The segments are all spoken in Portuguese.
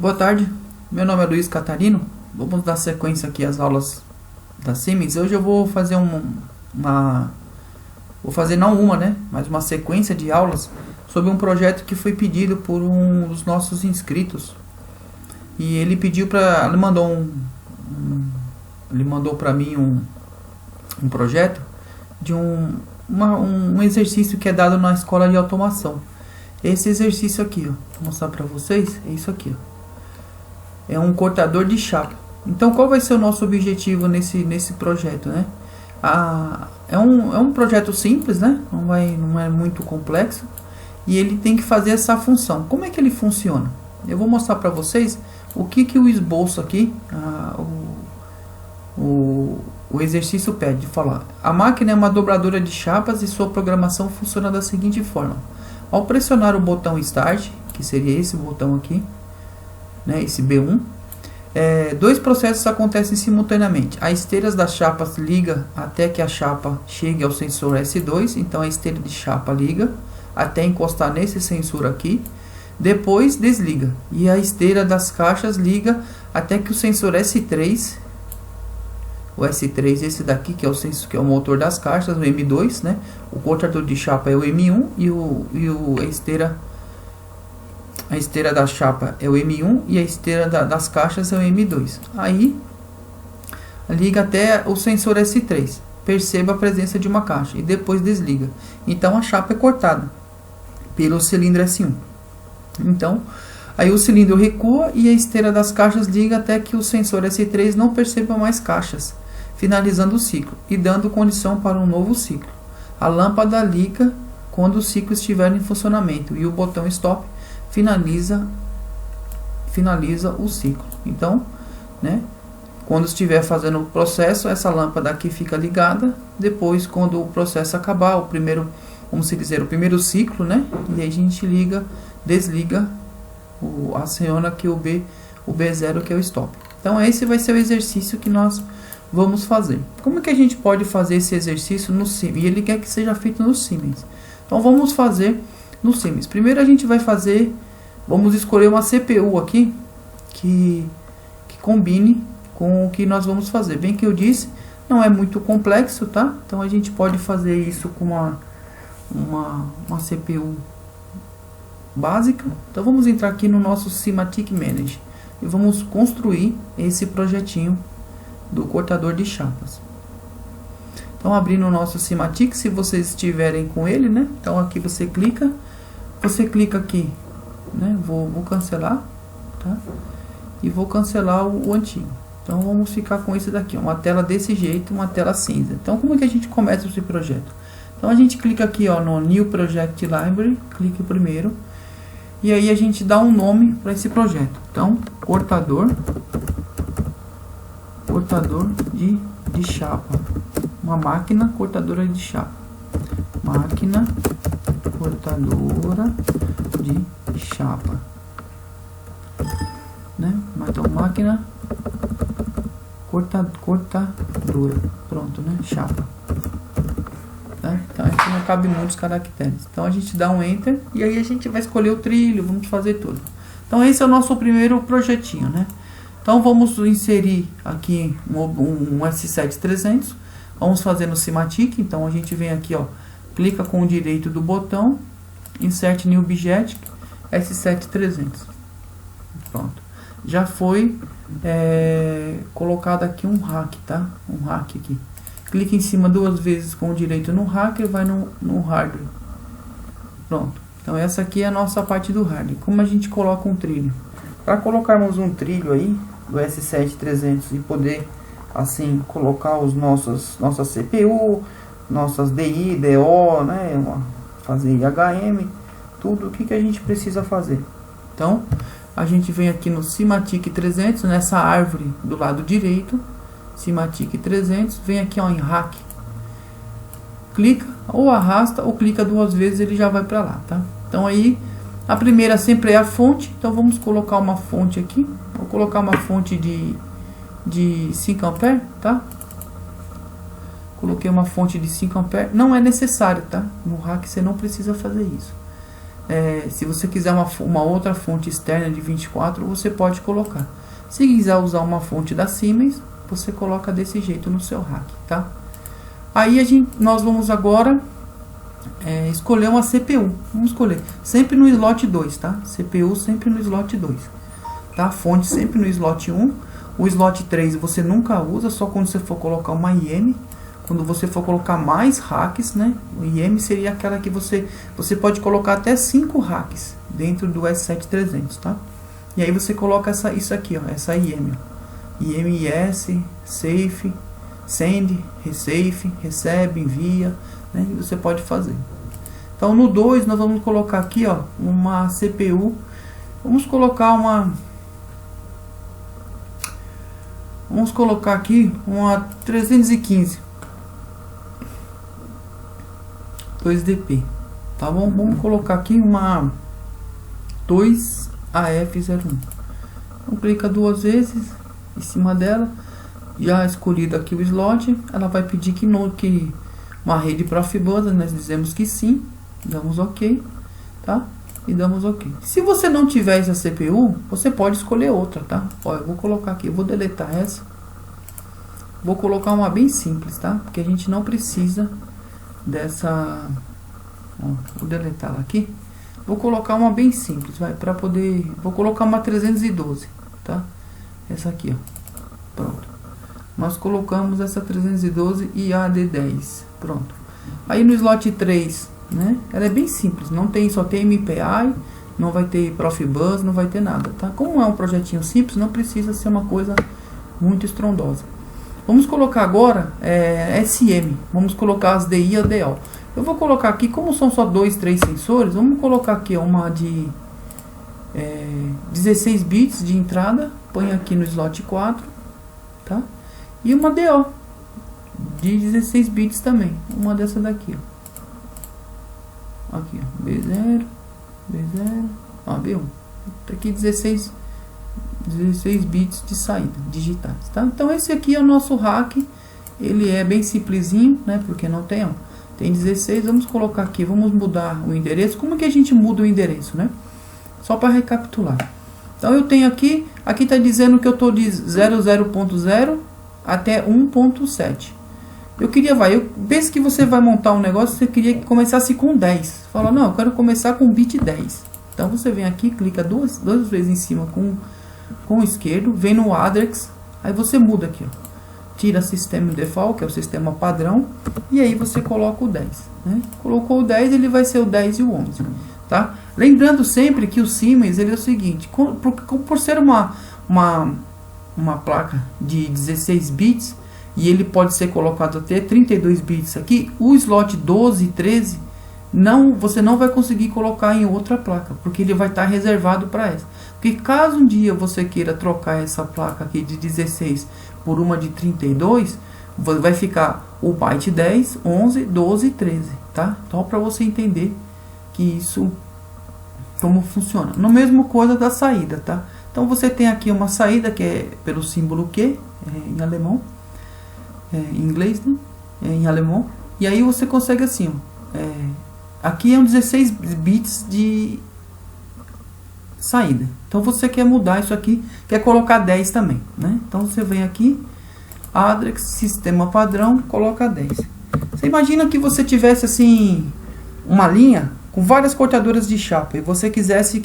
Boa tarde, meu nome é Luiz Catarino. Vamos dar sequência aqui às aulas da Siemens. Hoje eu vou fazer mas uma sequência de aulas sobre um projeto que foi pedido por um dos nossos inscritos. E ele pediu ele mandou para mim um projeto de um exercício que é dado na escola de automação. Esse exercício aqui, ó, vou mostrar para vocês, é isso aqui, ó. É um cortador de chapa. Então, qual vai ser o nosso objetivo nesse projeto, né? É um projeto simples, né? Não é muito complexo. E ele tem que fazer essa função. Como é que ele funciona? Eu vou mostrar para vocês o que o esboço aqui, o exercício pede de falar. A máquina é uma dobradora de chapas e sua programação funciona da seguinte forma. Ao pressionar o botão Start, que seria esse botão aqui, né, esse B1, dois processos acontecem simultaneamente. A esteira das chapas liga até que a chapa chegue ao sensor S2, então a esteira de chapa liga até encostar nesse sensor aqui, depois desliga, e a esteira das caixas liga até que o sensor S3, o S3 esse daqui que é o sensor, que é o motor das caixas, o M2, né? O cortador de chapa é o M1 a esteira da chapa é o M1 e a esteira das caixas é o M2. Aí liga até o sensor S3. Perceba a presença de uma caixa e depois desliga. Então a chapa é cortada pelo cilindro S1. Então aí o cilindro recua e a esteira das caixas liga até que o sensor S3 não perceba mais caixas, finalizando o ciclo e dando condição para um novo ciclo. A lâmpada liga quando o ciclo estiver em funcionamento e o botão Stop finaliza o ciclo. Então, né, quando estiver fazendo o processo, essa lâmpada aqui fica ligada. Depois, quando o processo acabar, o primeiro ciclo, né, e aí a gente desliga, aciona aqui o B0, que é o Stop. Então esse vai ser o exercício que nós vamos fazer. Como é que a gente pode fazer esse exercício no Siemens? E ele quer que seja feito no Siemens. Então vamos fazer no Siemens. Primeiro a gente vai vamos escolher uma CPU aqui que combine com o que nós vamos fazer. Bem que eu disse, não é muito complexo, tá? Então a gente pode fazer isso com uma CPU básica. Então vamos entrar aqui no nosso Simatic Manage e vamos construir esse projetinho do cortador de chapas. Então abrindo o nosso Simatic, se vocês estiverem com ele, né? Então aqui você clica aqui, né? Vou cancelar, tá? E vou cancelar o antigo. Então vamos ficar com esse daqui, uma tela desse jeito, uma tela cinza. Então como é que a gente começa esse projeto? Então a gente clica aqui, ó, no New Project Library, clique primeiro. E aí a gente dá um nome para esse projeto. Então, cortador de chapa. Uma máquina cortadora de chapa. Máquina cortadora de chapa. Né? Então, máquina cortadora. Pronto, né? Chapa. Então aqui não cabe muitos caracteres. Então a gente dá um Enter e aí a gente vai escolher o trilho, vamos fazer tudo. Então esse é o nosso primeiro projetinho, né? Então vamos inserir aqui um S7300. Vamos fazer no Simatic. Então a gente vem aqui, ó, clica com o direito do botão, Insert New Object, S7300. Pronto. Já foi colocado aqui um rack, tá? Um rack aqui. Clique em cima duas vezes com o direito no rack e vai no hardware. Pronto. Então essa aqui é a nossa parte do hardware. Como a gente coloca um trilho? Para colocarmos um trilho aí do S7300 e poder assim colocar nossas CPU, nossas DI, DO, né, fazer IHM, tudo o que a gente precisa fazer. Então a gente vem aqui no Simatic 300, nessa árvore do lado direito, Simatic 300, vem aqui, ó, em rack, clica ou arrasta ou clica duas vezes, ele já vai para lá, tá? Então aí a primeira sempre é a fonte. Então vamos colocar uma fonte aqui. Vou colocar uma fonte de 5 A, tá? Coloquei uma fonte de 5 A. Não é necessário, tá? No rack você não precisa fazer isso. Se você quiser uma outra fonte externa de 24, você pode colocar. Se quiser usar uma fonte da Siemens, você coloca desse jeito no seu rack, tá? Aí nós vamos agora escolher uma CPU. Vamos escolher sempre no slot 2, tá? CPU sempre no slot 2, tá? Fonte sempre no slot 1. O slot 3 você nunca usa, só quando você for colocar uma IM. Quando você for colocar mais racks, né? O IM seria aquela que você pode colocar até 5 racks dentro do S7300, tá? E aí você coloca isso aqui, ó, essa IM, ó. IMS, Safe, Send, Resafe, recebe, envia, né? E você pode fazer. Então no 2 nós vamos colocar aqui, ó, uma CPU. Vamos colocar aqui uma 315 2DP, tá bom? Vamos colocar aqui uma 2AF01. Então clica 2 vezes em cima dela, já escolhido aqui o slot. Ela vai pedir que uma rede Profibus, nós dizemos que sim, damos OK, tá? E damos OK. Se você não tiver essa CPU, você pode escolher outra, tá? Ó, eu vou colocar aqui, eu vou deletar essa. Vou colocar uma bem simples, tá? Porque a gente não precisa dessa. Ó, vou deletar ela aqui. Vou colocar uma bem simples, vai, para poder. Vou colocar uma 312, tá? Essa aqui, ó. Pronto. Nós colocamos essa 312 e AD10. Pronto. Aí no slot 3, né? Ela é bem simples, só tem MPI, não vai ter Profibus, não vai ter nada, tá? Como é um projetinho simples, não precisa ser uma coisa muito estrondosa. Vamos colocar agora SM, vamos colocar as DI e a DO. Eu vou colocar aqui, como são só 2, 3 sensores, vamos colocar aqui uma de 16 bits de entrada, põe aqui no slot 4, tá? E uma DO de 16 bits também, uma dessa daqui, ó. Aqui, ó, B0, ó, B1, tá aqui 16 bits de saída digitais, tá? Então esse aqui é o nosso rack, ele é bem simplesinho, né? Porque não tem, ó, tem 16. Vamos colocar aqui, vamos mudar o endereço. Como que a gente muda o endereço, né? Só para recapitular. Então eu tenho aqui tá dizendo que eu tô de 00.0 até 1.7. Eu penso que você vai montar um negócio, você queria que começasse com 10. Fala, não, eu quero começar com bit 10. Então você vem aqui, clica duas vezes em cima com o esquerdo, vem no address, aí você muda aqui, ó, tira System Default, que é o sistema padrão, e aí você coloca o 10, né? Colocou o 10, ele vai ser o 10 e o 11, tá? Lembrando sempre que o Siemens, ele é o seguinte, por ser uma placa de 16 bits, e ele pode ser colocado até 32 bits aqui, o slot 12 e 13, você não vai conseguir colocar em outra placa, porque ele vai estar reservado para essa. Porque caso um dia você queira trocar essa placa aqui de 16 por uma de 32, vai ficar o byte 10, 11, 12 e 13, tá? Então para você entender que isso, como funciona. No mesmo coisa da saída, tá? Então você tem aqui uma saída que é pelo símbolo Q, em alemão, em inglês, né? Em alemão. E aí você consegue assim, ó, aqui é um 16 bits de saída. Então você quer mudar isso aqui, quer colocar 10 também, né? Então você vem aqui, address, sistema padrão, coloca 10. Você imagina que você tivesse assim uma linha com várias cortadoras de chapa e você tivesse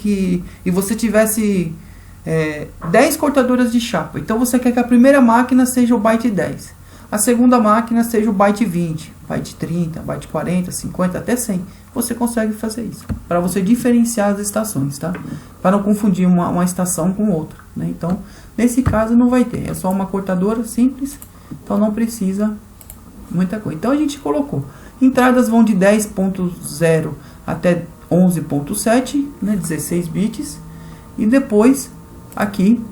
10 cortadoras de chapa. Então você quer que a primeira máquina seja o byte 10, a segunda máquina seja o byte 20, byte 30, byte 40, 50, até 100. Você consegue fazer isso, para você diferenciar as estações, tá? Para não confundir uma estação com outra, né? Então, nesse caso não vai ter, é só uma cortadora simples, então não precisa muita coisa. Então a gente colocou, entradas vão de 10.0 até 11.7, né? 16 bits, e depois aqui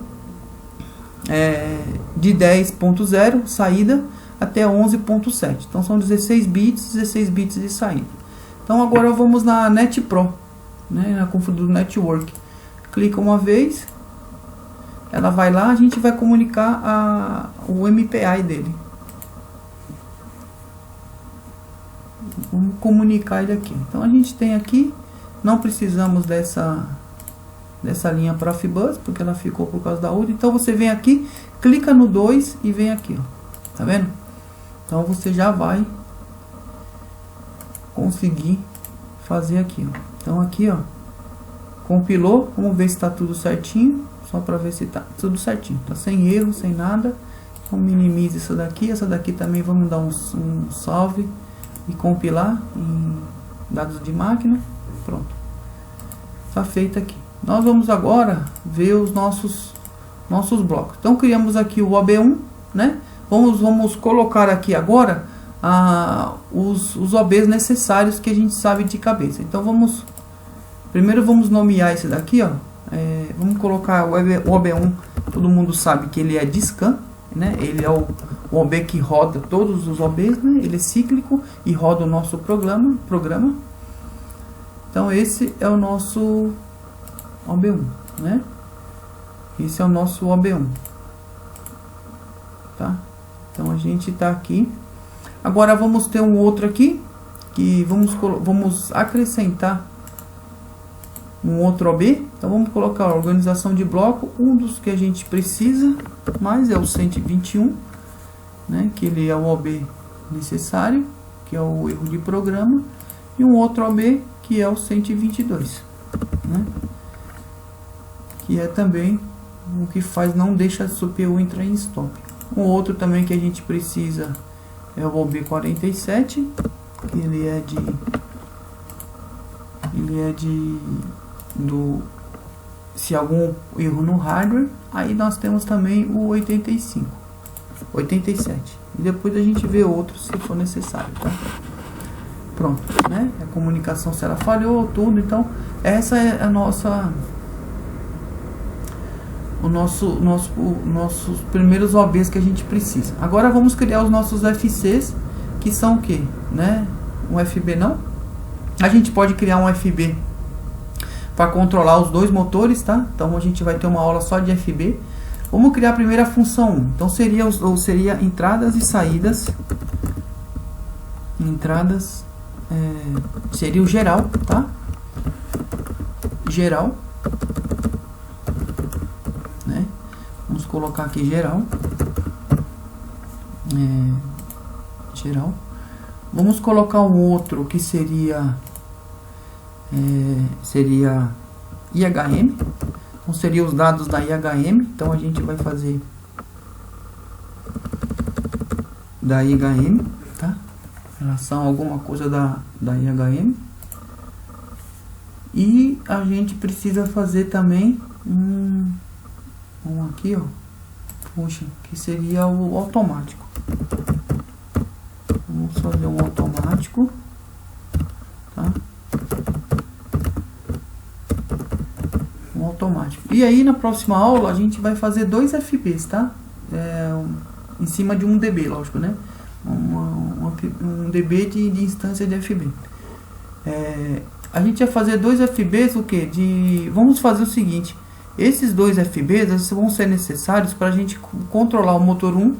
de 10.0 saída até 11.7, então são 16 bits de saída. Então agora vamos na Net Pro, né, na configuração do Network. Clica uma vez, ela vai lá, a gente vai comunicar o MPI dele. Vamos comunicar ele aqui. Então a gente tem aqui não precisamos dessa linha Profibus, porque ela ficou por causa da outra. Então você vem aqui, clica no 2 e vem aqui, ó. Tá vendo? Então você já vai conseguir fazer aqui, ó. Então aqui, ó, compilou, vamos ver se está tudo certinho, só para ver se está tudo certinho, tá sem erro, sem nada. Então minimize isso daqui, essa daqui também vamos dar um salve e compilar em dados de máquina. Pronto, tá feito aqui. Nós vamos agora ver os nossos blocos. Então criamos aqui o OB1, né? Vamos colocar aqui agora os OBs necessários que a gente sabe de cabeça. Então primeiro vamos nomear esse daqui, ó. Vamos colocar o OB1, todo mundo sabe que ele é de scan, né? Ele é o OB que roda todos os OBs, né? Ele é cíclico e roda o nosso programa. Então esse é o nosso OB1, né? Esse é o nosso OB1, tá? Então a gente tá aqui. Agora vamos ter um outro aqui que vamos acrescentar um outro OB. Então vamos colocar a organização de bloco, um dos que a gente precisa, mas é o 121, né? Que ele é o OB necessário, que é o erro de programa, e um outro OB que é o 122, né? Que é também o que não deixa a CPU entrar em stop. Um outro também que a gente precisa é o OB47, que ele é se algum erro no hardware. Aí nós temos também o 87, e depois a gente vê outros se for necessário, tá? Pronto, né? A comunicação, se ela falhou, tudo. Então essa é a nossos primeiros OBs que a gente precisa. Agora vamos criar os nossos FCs, que são o que, né? Um FB não. A gente pode criar um FB para controlar os dois motores, tá? Então a gente vai ter uma aula só de FB. Vamos criar a primeira função 1. Então seria entradas e saídas. Seria o geral, tá? Geral. Vamos colocar aqui geral. Geral. Vamos colocar um outro que seria IHM. Então seria os dados da IHM. Então a gente vai fazer da IHM, tá? Em relação a alguma coisa da IHM. E a gente precisa fazer também um aqui, ó, puxa, que seria o automático. Vamos fazer um automático, tá? Um automático. E aí na próxima aula a gente vai fazer dois FBs, tá? Em cima de um DB, lógico, né? Um DB de instância de FB. A gente vai fazer dois FBs, o que? Vamos fazer o seguinte. Esses dois FBs vão ser necessários para a gente controlar o motor 1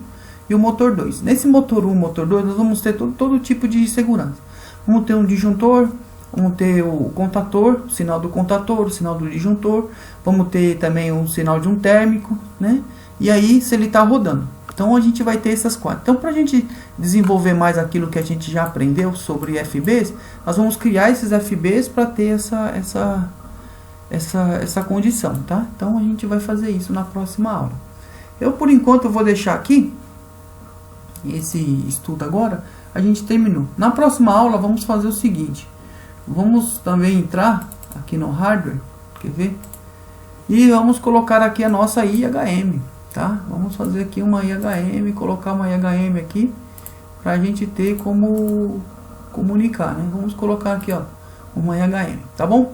e o motor 2. Nesse motor 1 e motor 2 nós vamos ter todo tipo de segurança. Vamos ter um disjuntor, vamos ter o contator, o sinal do contator, o sinal do disjuntor. Vamos ter também o sinal de um térmico, né? E aí se ele está rodando. Então a gente vai ter essas quatro. Então para a gente desenvolver mais aquilo que a gente já aprendeu sobre FBs, nós vamos criar esses FBs para ter essa condição, tá? Então a gente vai fazer isso na próxima aula. Eu por enquanto vou deixar aqui esse estudo agora. A gente terminou. Na próxima aula vamos fazer o seguinte: vamos também entrar aqui no hardware, quer ver? E vamos colocar aqui a nossa IHM, tá? Vamos fazer aqui uma IHM, colocar uma IHM aqui para a gente ter como comunicar, né? Vamos colocar aqui, ó, uma IHM, tá bom?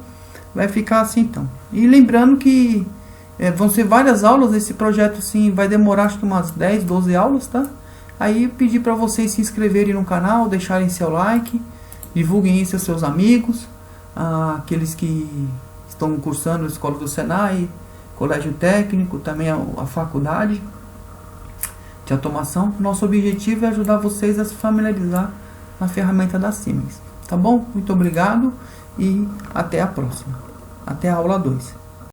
Vai ficar assim então. E lembrando que vão ser várias aulas. Esse projeto sim vai demorar acho que umas 10, 12 aulas, tá? Aí pedir para vocês se inscreverem no canal, deixarem seu like, divulguem isso aos seus amigos, aqueles que estão cursando a escola do Senai, colégio técnico, também a faculdade de automação. Nosso objetivo é ajudar vocês a se familiarizar na ferramenta da Siemens, tá bom? Muito obrigado e até a próxima. Até a aula 2.